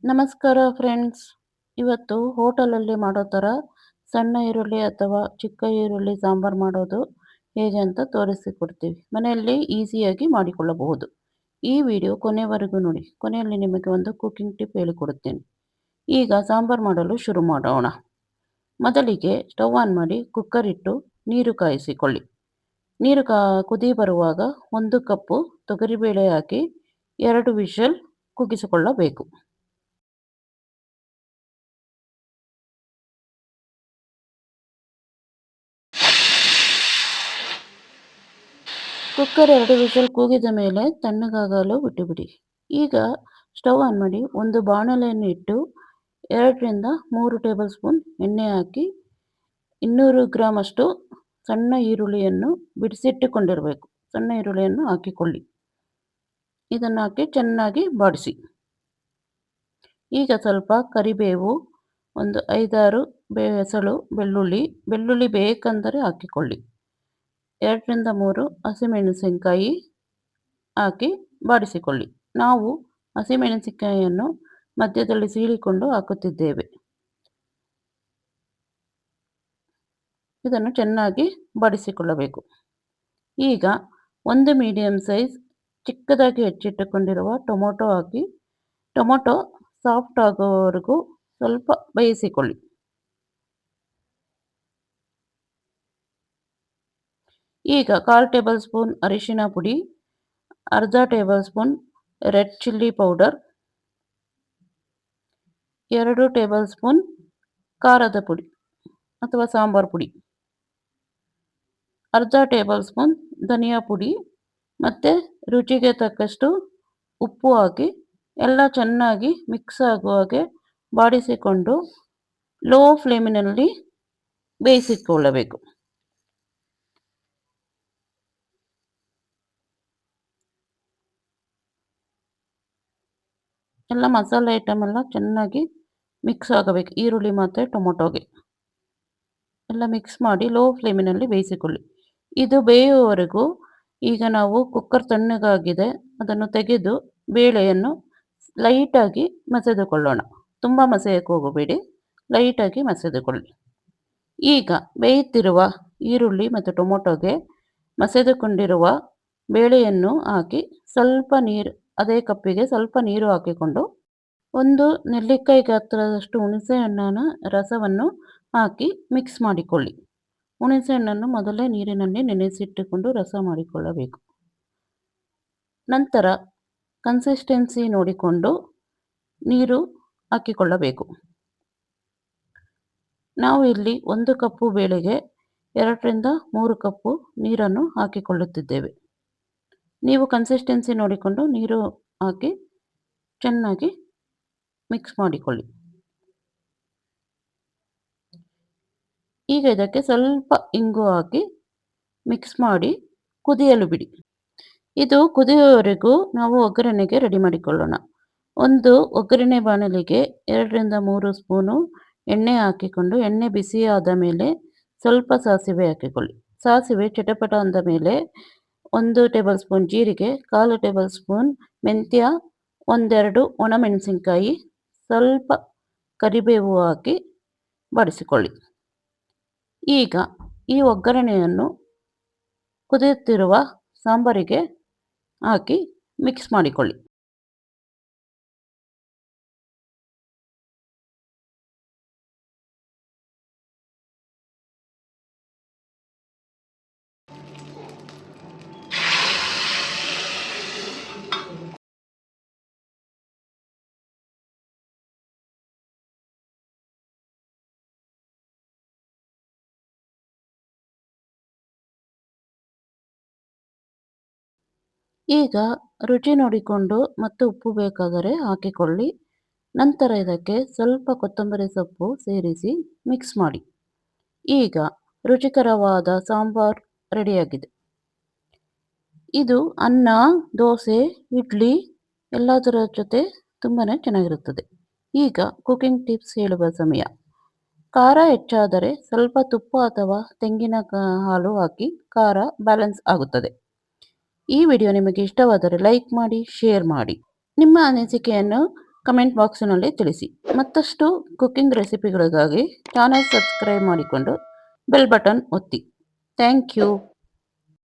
ನಮಸ್ಕಾರ ಫ್ರೆಂಡ್ಸ್. ಇವತ್ತು ಹೋಟೆಲಲ್ಲಿ ಮಾಡೋ ಥರ ಸಣ್ಣ ಈರುಳ್ಳಿ ಅಥವಾ ಚಿಕ್ಕ ಈರುಳ್ಳಿ ಸಾಂಬಾರು ಮಾಡೋದು ಹೇಗೆ ಅಂತ ತೋರಿಸಿಕೊಡ್ತೀವಿ. ಮನೆಯಲ್ಲಿ ಈಸಿಯಾಗಿ ಮಾಡಿಕೊಳ್ಳಬಹುದು. ಈ ವಿಡಿಯೋ ಕೊನೆವರೆಗೂ ನೋಡಿ. ಕೊನೆಯಲ್ಲಿ ನಿಮಗೆ ಒಂದು ಕುಕಿಂಗ್ ಟಿಪ್ ಹೇಳಿಕೊಡುತ್ತೇನೆ. ಈಗ ಸಾಂಬಾರು ಮಾಡಲು ಶುರು ಮಾಡೋಣ. ಮೊದಲಿಗೆ ಸ್ಟವ್ ಆನ್ ಮಾಡಿ ಕುಕ್ಕರ್ ಇಟ್ಟು ನೀರು ಕಾಯಿಸಿಕೊಳ್ಳಿ. ನೀರು ಕುದಿ ಬರುವಾಗ 1 ಕಪ್ಪು ತೊಗರಿಬೇಳೆ ಹಾಕಿ 2 ವಿಷಲ್ ಕೂಗಿಸಿಕೊಳ್ಳಬೇಕು. ಕುಕ್ಕರ್ 2 ವಿಷಲ್ ಕೂಗಿದ ಮೇಲೆ ತಣ್ಣಗಾಗಲು ಬಿಟ್ಟುಬಿಡಿ. ಈಗ ಸ್ಟವ್ ಆನ್ ಮಾಡಿ ಒಂದು ಬಾಣಲೆಯನ್ನು ಇಟ್ಟು 2 ರಿಂದ 3 ಟೇಬಲ್ ಸ್ಪೂನ್ ಎಣ್ಣೆ ಹಾಕಿ 200 ಗ್ರಾಮ್ ಅಷ್ಟು ಸಣ್ಣ ಈರುಳ್ಳಿಯನ್ನು ಬಿಡಿಸಿಟ್ಟುಕೊಂಡಿರಬೇಕು. ಸಣ್ಣ ಈರುಳ್ಳಿಯನ್ನು ಹಾಕಿಕೊಳ್ಳಿ. ಇದನ್ನು ಹಾಕಿ ಚೆನ್ನಾಗಿ ಬಾಡಿಸಿ. ಈಗ ಸ್ವಲ್ಪ ಕರಿಬೇವು, ಒಂದು 5-6 ಎಸಳು ಬೆಳ್ಳುಳ್ಳಿ ಬೇಕೆಂದರೆ ಹಾಕಿಕೊಳ್ಳಿ. 2 ರಿಂದ 3 ಹಸಿಮೆಣಸಿನಕಾಯಿ ಹಾಕಿ ಬಾಡಿಸಿಕೊಳ್ಳಿ. ನಾವು ಹಸಿಮೆಣಸಿನಕಾಯಿಯನ್ನು ಮಧ್ಯದಲ್ಲಿ ಸೀಳಿಕೊಂಡು ಹಾಕುತ್ತಿದ್ದೇವೆ. ಇದನ್ನು ಚೆನ್ನಾಗಿ ಬಾಡಿಸಿಕೊಳ್ಳಬೇಕು. ಈಗ ಒಂದು ಮೀಡಿಯಂ ಸೈಜ್ ಚಿಕ್ಕದಾಗಿ ಹೆಚ್ಚಿಟ್ಟುಕೊಂಡಿರುವ ಟೊಮೊಟೊ ಹಾಕಿ ಟೊಮೊಟೊ ಸಾಫ್ಟ್ ಆಗೋವರೆಗೂ ಸ್ವಲ್ಪ ಬೇಯಿಸಿಕೊಳ್ಳಿ. ಈಗ 1/4 ಟೇಬಲ್ ಸ್ಪೂನ್ ಅರಿಶಿನ ಪುಡಿ, ಅರ್ಧ table spoon red chilli powder, 2 table spoon ಖಾರದ ಪುಡಿ ಅಥವಾ ಸಾಂಬಾರು ಪುಡಿ, ಅರ್ಧ ಟೇಬಲ್ ಸ್ಪೂನ್ ಧನಿಯಾ ಪುಡಿ ಮತ್ತು ರುಚಿಗೆ ತಕ್ಕಷ್ಟು ಉಪ್ಪು ಹಾಕಿ ಎಲ್ಲ ಚೆನ್ನಾಗಿ ಮಿಕ್ಸ್ ಆಗುವ ಹಾಗೆ ಬಾಡಿಸಿಕೊಂಡು ಲೋ ಫ್ಲೇಮಿನಲ್ಲಿ ಬೇಯಿಸಿಕೊಳ್ಳಬೇಕು. ಎಲ್ಲ ಮಸಾಲೆ ಐಟಮ್ ಎಲ್ಲ ಚೆನ್ನಾಗಿ ಮಿಕ್ಸ್ ಆಗಬೇಕು. ಈರುಳ್ಳಿ ಮತ್ತು ಟೊಮೊಟೊಗೆ ಎಲ್ಲ ಮಿಕ್ಸ್ ಮಾಡಿ ಲೋ ಫ್ಲೇಮಿನಲ್ಲಿ ಬೇಯಿಸಿಕೊಳ್ಳಿ. ಇದು ಬೇಯುವವರೆಗೂ ಈಗ ನಾವು ಕುಕ್ಕರ್ ತಣ್ಣಗಾಗಿದೆ, ಅದನ್ನು ತೆಗೆದು ಬೇಳೆಯನ್ನು ಲೈಟಾಗಿ ಮಸೆದುಕೊಳ್ಳೋಣ. ತುಂಬ ಮಸೆಯಕ್ಕೆ ಹೋಗಬೇಡಿ, ಲೈಟಾಗಿ ಮಸೆದುಕೊಳ್ಳಿ. ಈಗ ಬೇಯುತ್ತಿರುವ ಈರುಳ್ಳಿ ಮತ್ತು ಟೊಮೊಟೊಗೆ ಮಸೆದುಕೊಂಡಿರುವ ಬೇಳೆಯನ್ನು ಹಾಕಿ ಸ್ವಲ್ಪ ನೀರು, ಅದೇ ಕಪ್ಪಿಗೆ ಸ್ವಲ್ಪ ನೀರು ಹಾಕಿಕೊಂಡು ಒಂದು ನೆಲ್ಲಿಕಾಯಿ ಗಾತ್ರದಷ್ಟು ಹುಣಸೆಹಣ್ಣಿನ ರಸವನ್ನು ಹಾಕಿ ಮಿಕ್ಸ್ ಮಾಡಿಕೊಳ್ಳಿ. ಹುಣಸೆಹಣ್ಣನ್ನು ಮೊದಲೇ ನೀರಿನಲ್ಲಿ ನೆನೆಸಿಟ್ಟುಕೊಂಡು ರಸ ಮಾಡಿಕೊಳ್ಳಬೇಕು. ನಂತರ ಕನ್ಸಿಸ್ಟೆನ್ಸಿ ನೋಡಿಕೊಂಡು ನೀರು ಹಾಕಿಕೊಳ್ಳಬೇಕು. ನಾವು ಇಲ್ಲಿ 1 ಕಪ್ಪು ಬೇಳೆಗೆ 2 ರಿಂದ 3 ಕಪ್ಪು ನೀರನ್ನು ಹಾಕಿಕೊಳ್ಳುತ್ತಿದ್ದೇವೆ. ನೀವು ಕನ್ಸಿಸ್ಟೆನ್ಸಿ ನೋಡಿಕೊಂಡು ನೀರು ಹಾಕಿ ಚೆನ್ನಾಗಿ ಮಿಕ್ಸ್ ಮಾಡಿಕೊಳ್ಳಿ. ಈಗ ಇದಕ್ಕೆ ಸ್ವಲ್ಪ ಇಂಗು ಹಾಕಿ ಮಿಕ್ಸ್ ಮಾಡಿ ಕುದಿಯಲು ಬಿಡಿ. ಇದು ಕುದಿಯುವವರೆಗೂ ನಾವು ಒಗ್ಗರಣೆಗೆ ರೆಡಿ ಮಾಡಿಕೊಳ್ಳೋಣ. ಒಂದು ಒಗ್ಗರಣೆ ಬಾಣಲೆಗೆ 2 ರಿಂದ 3 ಸ್ಪೂನು ಎಣ್ಣೆ ಹಾಕಿಕೊಂಡು ಎಣ್ಣೆ ಬಿಸಿಯಾದ ಮೇಲೆ ಸ್ವಲ್ಪ ಸಾಸಿವೆ ಹಾಕಿಕೊಳ್ಳಿ. ಸಾಸಿವೆ ಚಟಪಟ ಅಂದ ಮೇಲೆ 1 ಟೇಬಲ್ ಸ್ಪೂನ್ ಜೀರಿಗೆ, 1/4 ಟೇಬಲ್ ಸ್ಪೂನ್ ಮೆಂತ್ಯ, 1-2 ಒಣಮೆಣಸಿನಕಾಯಿ, ಸ್ವಲ್ಪ ಕರಿಬೇವು ಹಾಕಿ ಬಾಡಿಸಿಕೊಳ್ಳಿ. ಈಗ ಈ ಒಗ್ಗರಣೆಯನ್ನು ಕುದಿಯುತ್ತಿರುವ ಸಾಂಬಾರಿಗೆ ಹಾಕಿ ಮಿಕ್ಸ್ ಮಾಡಿಕೊಳ್ಳಿ. ಈಗ ರುಚಿ ನೋಡಿಕೊಂಡು ಮತ್ತು ಉಪ್ಪು ಬೇಕಾದರೆ ಹಾಕಿಕೊಳ್ಳಿ. ನಂತರ ಇದಕ್ಕೆ ಸ್ವಲ್ಪ ಕೊತ್ತಂಬರಿ ಸೊಪ್ಪು ಸೇರಿಸಿ ಮಿಕ್ಸ್ ಮಾಡಿ. ಈಗ ರುಚಿಕರವಾದ ಸಾಂಬಾರ್ ರೆಡಿಯಾಗಿದೆ. ಇದು ಅನ್ನ, ದೋಸೆ, ಇಡ್ಲಿ ಎಲ್ಲದರ ಜೊತೆ ತುಂಬಾ ಚೆನ್ನಾಗಿರುತ್ತದೆ. ಈಗ ಕುಕಿಂಗ್ ಟಿಪ್ಸ್ ಹೇಳುವ ಸಮಯ. ಖಾರ ಹೆಚ್ಚಾದರೆ ಸ್ವಲ್ಪ ತುಪ್ಪ ಅಥವಾ ತೆಂಗಿನ ಹಾಲು ಹಾಕಿ ಖಾರ ಬ್ಯಾಲೆನ್ಸ್ ಆಗುತ್ತದೆ. ಈ ವಿಡಿಯೋ ನಿಮಗೆ ಇಷ್ಟವಾದರೆ ಲೈಕ್ ಮಾಡಿ, ಶೇರ್ ಮಾಡಿ. ನಿಮ್ಮ ಅನಿಸಿಕೆಯನ್ನು ಕಮೆಂಟ್ ಬಾಕ್ಸಿನಲ್ಲಿ ತಿಳಿಸಿ. ಮತ್ತಷ್ಟು ಕುಕ್ಕಿಂಗ್ ರೆಸಿಪಿಗಳಿಗಾಗಿ ಚಾನಲ್ ಸಬ್ಸ್ಕ್ರೈಬ್ ಮಾಡಿಕೊಂಡು ಬೆಲ್ ಬಟನ್ ಒತ್ತಿ. Thank you.